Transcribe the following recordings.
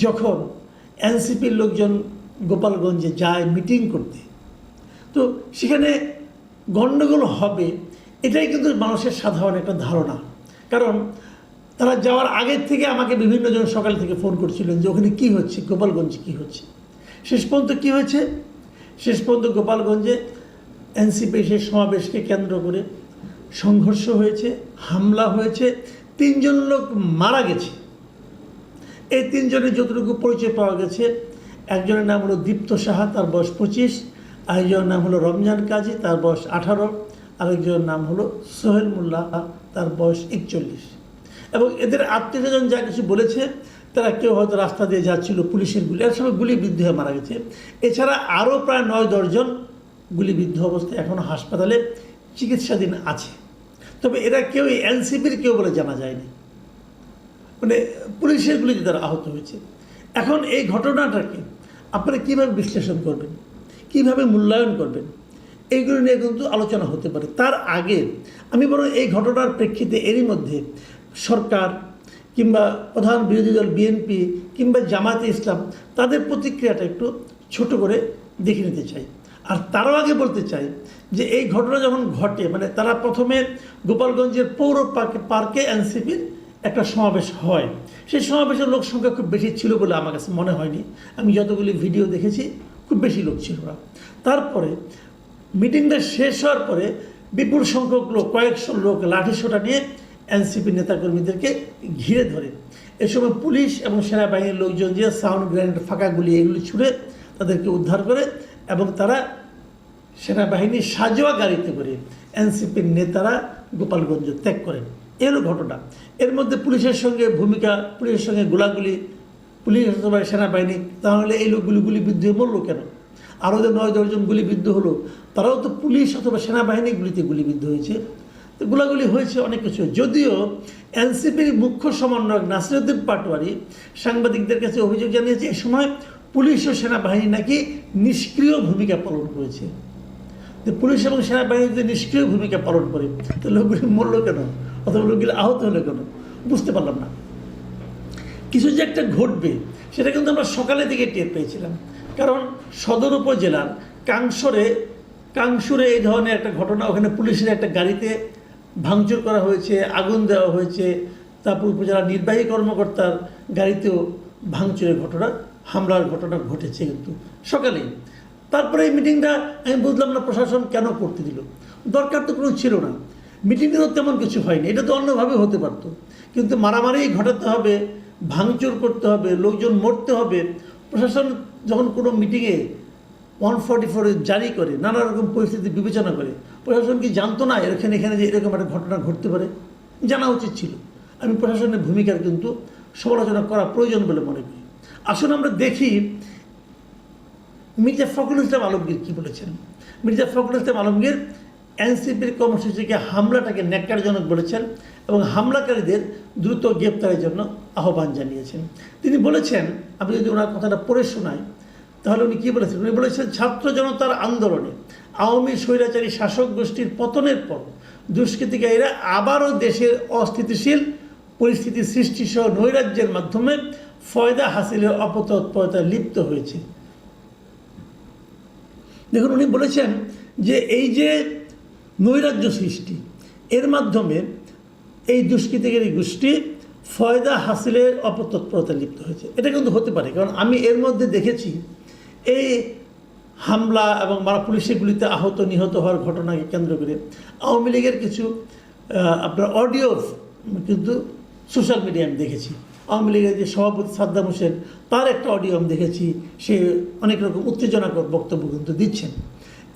যখন এনসিপির লোকজন গোপালগঞ্জে যায় মিটিং করতে, তো সেখানে গণ্ডগোল হবে এটাই কিন্তু মানুষের সাধারণ একটা ধারণা। কারণ তারা যাওয়ার আগের থেকে আমাকে বিভিন্ন জন সকাল থেকে ফোন করছিলেন যে ওখানে কী হচ্ছে, গোপালগঞ্জে কী হচ্ছে। শেষ পর্যন্ত কী হয়েছে, শেষ পর্যন্ত গোপালগঞ্জে এনসিপি সেই সমাবেশকে কেন্দ্র করে সংঘর্ষ হয়েছে, হামলা হয়েছে, 3 জন লোক মারা গেছে। এই 3 জনের যতটুকু পরিচয় পাওয়া গেছে, একজনের নাম হলো দীপ্ত সাহা, তার বয়স 25, আরেকজনের নাম হলো রমজান কাজী, তার বয়স 18, আরেকজনের নাম হলো সোহেল মোল্লা, তার বয়স 41। এবং এদের আত্মীয়স্বজন যা কিছু বলেছে, তারা কেউ হয়তো রাস্তা দিয়ে যাচ্ছিল, পুলিশের গুলি, এর সময় গুলিবিদ্ধ হয়ে মারা গেছে। এছাড়া আরও প্রায় 9-10 জন গুলিবিদ্ধ অবস্থায় এখনও হাসপাতালে চিকিৎসাধীন আছে। তবে এরা কেউ এনসিপির কেউ বলে জানা যায়নি, মানে পুলিশের গুলিতে তারা আহত হয়েছে। এখন এই ঘটনাটাকে আপনারা কীভাবে বিশ্লেষণ করবেন, কীভাবে মূল্যায়ন করবেন, এইগুলো নিয়ে কিন্তু আলোচনা হতে পারে। তার আগে আমি বরং এই ঘটনার প্রেক্ষিতে এরই মধ্যে সরকার কিংবা প্রধান বিরোধী দল বিএনপি কিংবা জামায়াতে ইসলাম তাদের প্রতিক্রিয়াটা একটু ছোট করে দেখে নিতে চাই। আর তারও আগে বলতে চাই যে এই ঘটনা যখন ঘটে, মানে তারা প্রথমে গোপালগঞ্জের পৌর পার্কে এনসিপির একটা সমাবেশ হয়। সেই সমাবেশের লোক সংখ্যা খুব বেশি ছিল বলে আমার কাছে মনে হয়নি। আমি যতগুলি ভিডিও দেখেছি খুব বেশি লোক ছিল না। তারপরে মিটিংটা শেষ হওয়ার পরে বিপুল সংখ্যক লোক, কয়েকশো লোক লাঠিসোঁটা নিয়ে এনসিপি নেতাকর্মীদেরকে ঘিরে ধরে। এ সময় পুলিশ এবং সেনাবাহিনীর লোকজন দিয়ে সাউন্ড গ্রেনেড, ফাঁকা গুলি এগুলি ছুড়ে তাদেরকে উদ্ধার করে এবং তারা সেনাবাহিনীর সাজোয়া গাড়িতে করে এনসিপির নেতারা গোপালগঞ্জ ত্যাগ করেন। এরও ঘটনা। এর মধ্যে পুলিশের সঙ্গে ভূমিকা, পুলিশের সঙ্গে গোলাগুলি, পুলিশ অথবা সেনাবাহিনী, তাহলে এই লোকগুলি গুলিবিদ্ধ হয়ে মরলো কেন? আরও যে 9-10 জন গুলিবিদ্ধ হলো, তারাও তো পুলিশ অথবা সেনাবাহিনীগুলিতে গুলিবিদ্ধ হয়েছে। তো গোলাগুলি হয়েছে, অনেক কিছু। যদিও এনসিপির মুখ্য সমন্বয়ক নাসিরউদ্দিন পাটোয়ারি সাংবাদিকদের কাছে অভিযোগ জানিয়েছে এ সময় পুলিশ ও সেনাবাহিনী নাকি নিষ্ক্রিয় ভূমিকা পালন করেছে। তো পুলিশ এবং সেনাবাহিনী যদি নিষ্ক্রিয় ভূমিকা পালন করে, তো লোকগুলি মরলো কেন অথবা লোকগুলি আহত হলো কেন, বুঝতে পারলাম না। কিছু যে একটা ঘটবে সেটা কিন্তু আমরা সকালের দিকে টের পেয়েছিলাম। কারণ সদর উপজেলার কাংসুরে এই ধরনের একটা ঘটনা, ওখানে পুলিশের একটা গাড়িতে ভাঙচুর করা হয়েছে, আগুন দেওয়া হয়েছে। তারপর উপজেলার নির্বাহী কর্মকর্তার গাড়িতেও ভাঙচুরের ঘটনা, হামলার ঘটনা ঘটেছে কিন্তু সকালেই। তারপরে এই মিটিংটা আমি বুঝলাম না প্রশাসন কেন করতে দিল, দরকার তো কোনো ছিল না। মিটিংয়েরও তেমন কিছু হয়নি, এটা তো অন্যভাবে হতে পারত। কিন্তু মারামারি ঘটাতে হবে, ভাঙচুর করতে হবে, লোকজন মরতে হবে। প্রশাসন যখন কোনো মিটিংয়ে 144 জারি করে, নানা রকম পরিস্থিতি বিবেচনা করে, প্রশাসন কি জানতো না এখানে যে এরকম একটা ঘটনা ঘটতে পারে? জানা উচিত ছিল। আমি প্রশাসনের ভূমিকার কিন্তু সমালোচনা করা প্রয়োজন বলে মনে করি। আসুন আমরা দেখি মির্জা ফখরুল ইসলাম আলমগীর কী বলেছেন। মির্জা ফখরুল ইসলাম আলমগীর এনসিপির কর্মসূচিকে হামলাটাকে ন্যাক্কারজনক বলেছেন এবং হামলাকারীদের দ্রুত গ্রেপ্তারের জন্য আহ্বান জানিয়েছেন। তিনি বলেছেন, আমি যদি ওনার কথাটা পড়ে শোনাই তাহলে উনি কী বলেছেন। উনি বলেছেন, ছাত্র জনতার আন্দোলনে আওয়ামী স্বৈরাচারী শাসক গোষ্ঠীর পতনের পর দুষ্কৃতিকারীরা আবারও দেশের অস্থিতিশীল পরিস্থিতি সৃষ্টিসহ নৈরাজ্যের মাধ্যমে ফয়দা হাসিলের অপতৎপরতায় লিপ্ত হয়েছে। দেখুন, উনি বলেছেন যে এই যে নৈরাজ্য সৃষ্টি, এর মাধ্যমে এই দুষ্কৃতিকারী গোষ্ঠী ফয়দা হাসিলের অপতৎপরতায় লিপ্ত হয়েছে। এটা কিন্তু হতে পারে, কারণ আমি এর মধ্যে দেখেছি এই হামলা এবং পুলিশের গুলিতে আহত নিহত হওয়ার ঘটনাকে কেন্দ্র করে আওয়ামী লীগের কিছু আপনার অডিও কিন্তু সোশ্যাল মিডিয়ায় আমি দেখেছি। আওয়ামী লীগের যে সভাপতি সাদ্দাম হোসেন, তার একটা অডিও আমি দেখেছি, সে অনেক রকম উত্তেজনাকর বক্তব্য কিন্তু দিচ্ছেন।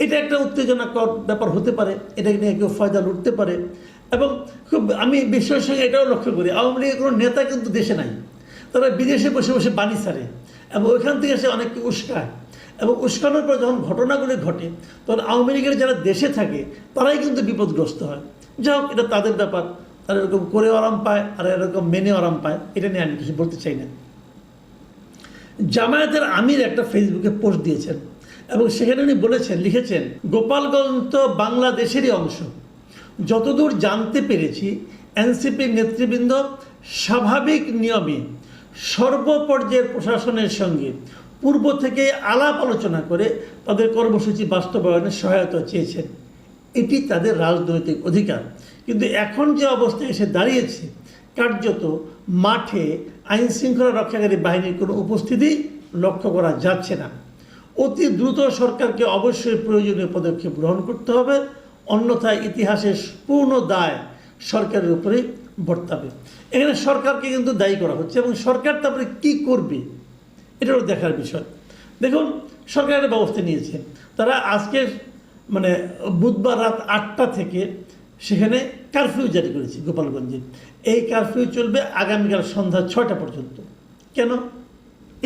এটা একটা উত্তেজনাকর ব্যাপার হতে পারে, এটাকে নিয়ে কেউ ফয়দা লুটতে পারে। এবং আমি বিশ্বের সঙ্গে এটাও লক্ষ্য করি, আওয়ামী লীগের কোনো নেতা কিন্তু দেশে নাই, তারা বিদেশে বসে বসে বাণী ছাড়ে এবং ওইখান থেকে সে অনেককে উস্কায়। এবং উস্কানোর পর যখন ঘটনাগুলি ঘটে, তখন আওয়ামী লীগের যারা দেশে থাকে তারাই কিন্তু বিপদগ্রস্ত হয়। যাই হোক, এটা তাদের ব্যাপার, তারা এরকম করেও আরাম পায় আর এরকম মেনেও আরাম পায়, এটা নিয়ে আমি কিছু বলতে চাই না। জামায়াতের আমির একটা ফেসবুকে পোস্ট দিয়েছেন এবং সেখানে উনি লিখেছেন, গোপালগঞ্জ তো বাংলাদেশেরই অংশ। যতদূর জানতে পেরেছি এনসিপির নেতৃবৃন্দ স্বাভাবিক নিয়মে সর্বপর্যায়ের প্রশাসনের সঙ্গে পূর্ব থেকে আলাপ আলোচনা করে তাদের কর্মসূচি বাস্তবায়নে সহায়তা চেয়েছেন। এটি তাদের রাজনৈতিক অধিকার। কিন্তু এখন যে অবস্থায় এসে দাঁড়িয়েছে, কার্যত মাঠে আইন শৃঙ্খলা রক্ষাকারী বাহিনীর কোনো উপস্থিতি লক্ষ্য করা যাচ্ছে না। অতি দ্রুত সরকারকে অবশ্যই প্রয়োজনীয় পদক্ষেপ গ্রহণ করতে হবে, অন্যথায় ইতিহাসের পূর্ণ দায় সরকারের উপরেই বর্তাবে। এখানে সরকারকে কিন্তু দায়ী করা হচ্ছে এবং সরকার তারপরে কী করবে এটাও দেখার বিষয়। দেখুন, সরকার একটা ব্যবস্থা নিয়েছে। তারা আজকে মানে বুধবার রাত 8টা থেকে সেখানে কারফিউ জারি করেছে গোপালগঞ্জে। এই কারফিউ চলবে আগামীকাল সন্ধ্যা 6টা পর্যন্ত। কেন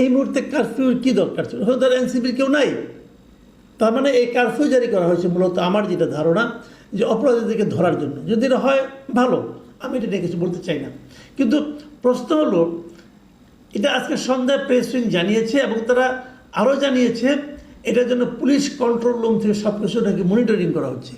এই মুহূর্তে কারফিউর কী দরকার ছিল? হয়তো তার এনসিপির কেউ নাই। তার মানে এই কারফিউ জারি করা হয়েছে মূলত, আমার যেটা ধারণা, যে অপরাধীদেরকে ধরার জন্য। যদি এটা হয় ভালো, আমি এটা নিয়ে কিছু বলতে চাই না। কিন্তু প্রশ্ন হলো, এটা আজকে সন্ধ্যায় প্রেস উইং জানিয়েছে এবং তারা আরও জানিয়েছে এটার জন্য পুলিশ কন্ট্রোল রুম থেকে সব কিছু নাকি মনিটরিং করা হচ্ছে।